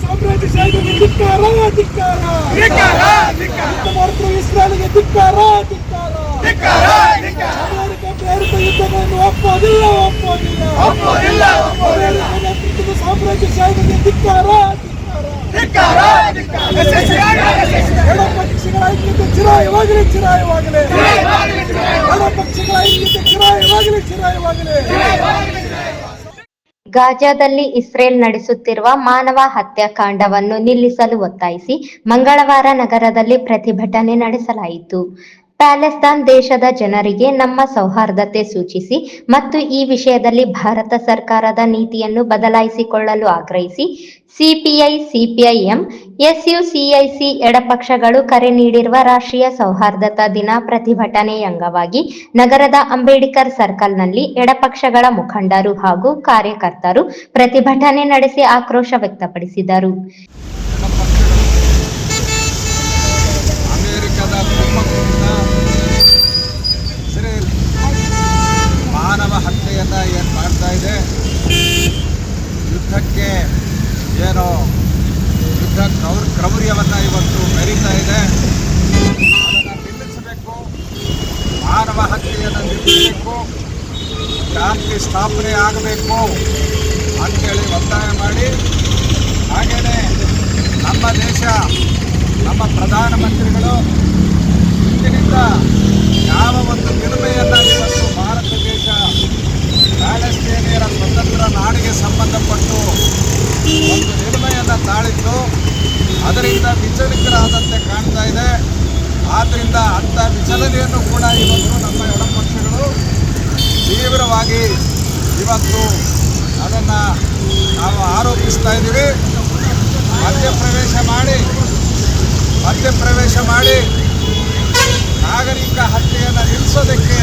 ಸಾಮ್ರಾಜ್ಯಶಾಹಿಗೆ ಧಿಕ್ಕಾರ ಇಸ್ರಾಯೇಲ್ಗೆ ಧಿಕ್ಕಾರ ಅಮೆರಿಕ ಪ್ರೇರಿತ ಯುದ್ಧಗಳನ್ನು ಒಪ್ಪೋದಿಲ್ಲ ಸಾಮ್ರಾಜ್ಯಶಾಹಿಗೆ ಧಿಕ್ಕಾರ ಎಡಪಕ್ಷಗಳ ಐಕ್ಯತೆ ಚಿರಾಯವಾಗಲಿ ಎಡಪಕ್ಷಗಳ ಐಕ್ಯತೆ ಚಿರಾಯವಾಗಲಿ. ಗಾಜಾದಲ್ಲಿ ಇಸ್ರೇಲ್ ನಡೆಸುತ್ತಿರುವ ಮಾನವ ಹತ್ಯಾಕಾಂಡವನ್ನು ನಿಲ್ಲಿಸಲು ಒತ್ತಾಯಿಸಿ ಮಂಗಳವಾರ ನಗರದಲ್ಲಿ ಪ್ರತಿಭಟನೆ ನಡೆಸಲಾಯಿತು. ಪ್ಯಾಲೆಸ್ತೈನ್ ದೇಶದ ಜನರಿಗೆ ನಮ್ಮ ಸೌಹಾರ್ದತೆ ಸೂಚಿಸಿ ಮತ್ತು ಈ ವಿಷಯದಲ್ಲಿ ಭಾರತ ಸರ್ಕಾರದ ನೀತಿಯನ್ನು ಬದಲಾಯಿಸಿಕೊಳ್ಳಲು ಆಗ್ರಹಿಸಿ ಸಿಪಿಐ, ಸಿಪಿಐಎಂ, ಎಸ್ಯುಸಿಐಸಿ ಎಡಪಕ್ಷಗಳು ಕರೆ ನೀಡಿರುವ ರಾಷ್ಟ್ರೀಯ ಸೌಹಾರ್ದತಾ ದಿನ ಪ್ರತಿಭಟನೆಯ ಅಂಗವಾಗಿ ನಗರದ ಅಂಬೇಡ್ಕರ್ ಸರ್ಕಲ್ನಲ್ಲಿ ಎಡಪಕ್ಷಗಳ ಮುಖಂಡರು ಹಾಗೂ ಕಾರ್ಯಕರ್ತರು ಪ್ರತಿಭಟನೆ ನಡೆಸಿ ಆಕ್ರೋಶ ವ್ಯಕ್ತಪಡಿಸಿದರು. ಮಾನವ ಹತ್ಯೆಯನ್ನು ಏನು ಮಾಡ್ತಾ ಇದೆ, ಯುದ್ಧಕ್ಕೆ ಏನು ಯುದ್ಧ ಕ್ರೌರ್ಯವನ್ನು ಇವತ್ತು ಮೆರೀತಾ ಇದೆ, ಅದನ್ನು ನಿಲ್ಲಿಸಬೇಕು. ಮಾನವ ಹತ್ಯೆಯನ್ನು ನಿಲ್ಲಿಸಬೇಕು, ಶಾಂತಿ ಸ್ಥಾಪನೆ ಆಗಬೇಕು ಅಂಥೇಳಿ ಒತ್ತಾಯ ಮಾಡಿ, ಹಾಗೆಯೇ ನಮ್ಮ ದೇಶ, ನಮ್ಮ ಪ್ರಧಾನಮಂತ್ರಿಗಳು ಇಂದಿನಿಂದ ಯಾವ ಒಂದು ನಿಲುಮೆಯನ್ನು ಇವತ್ತು ಭಾರತ ದೇಶ ಪ್ಯಾಲೆಸ್ತೈನಿಯರ ಸ್ವತಂತ್ರ ನಾಡಿಗೆ ಸಂಬಂಧಪಟ್ಟು ಒಂದು ನಿಲುಮೆಯನ್ನು ತಾಳಿದ್ದು, ಅದರಿಂದ ವಿಚಲಿತರಾದಂತೆ ಕಾಣ್ತಾ ಇದೆ. ಆದ್ದರಿಂದ ಅಂಥ ವಿಚಲನೆಯನ್ನು ಕೂಡ ಇವತ್ತು ನಮ್ಮ ಎಡಪಕ್ಷಗಳು ತೀವ್ರವಾಗಿ ಇವತ್ತು ಅದನ್ನು ನಾವು ಆರೋಪಿಸ್ತಾ ಇದ್ದೀವಿ. ಮಧ್ಯಪ್ರವೇಶ ಮಾಡಿ ನಾಗರಿಕ ಹತ್ಯೆಯನ್ನು ನಿಲ್ಲಿಸೋದಕ್ಕೆ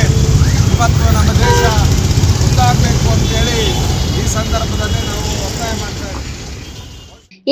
ಇವತ್ತು ನಮ್ಮ ದೇಶ ಮುಂದಾಗಬೇಕು ಅಂತೇಳಿ ಈ ಸಂದರ್ಭದಲ್ಲಿ ನಾವು ಒತ್ತಾಯ ಮಾಡ್ತಾ ಇದ್ದೀವಿ.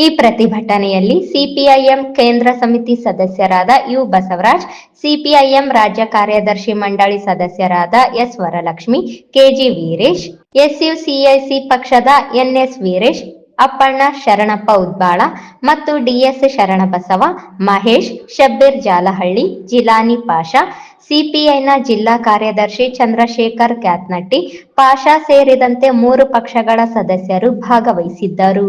ಈ ಪ್ರತಿಭಟನೆಯಲ್ಲಿ ಸಿಪಿಐಎಂ ಕೇಂದ್ರ ಸಮಿತಿ ಸದಸ್ಯರಾದ ಯು ಬಸವರಾಜ್, ಸಿಪಿಐಎಂ ರಾಜ್ಯ ಕಾರ್ಯದರ್ಶಿ ಮಂಡಳಿ ಸದಸ್ಯರಾದ ಎಸ್ ವರಲಕ್ಷ್ಮಿ, ಕೆಜಿ ವೀರೇಶ್, ಎಸ್ಯುಸಿಐಸಿ ಪಕ್ಷದ ಎನ್ಎಸ್ ವೀರೇಶ್, ಅಪ್ಪಣ್ಣ ಶರಣಪ್ಪ ಉದ್ಬಾಳ ಮತ್ತು ಡಿಎಸ್ ಶರಣಬಸವ, ಮಹೇಶ್, ಶಬ್ಬೀರ್ ಜಾಲಹಳ್ಳಿ, ಜಿಲಾನಿ ಪಾಷಾ, ಸಿಪಿಐನ ಜಿಲ್ಲಾ ಕಾರ್ಯದರ್ಶಿ ಚಂದ್ರಶೇಖರ್ ಕ್ಯಾತ್ನಟ್ಟಿ ಪಾಷಾ ಸೇರಿದಂತೆ 3 ಪಕ್ಷಗಳ ಸದಸ್ಯರು ಭಾಗವಹಿಸಿದ್ದರು.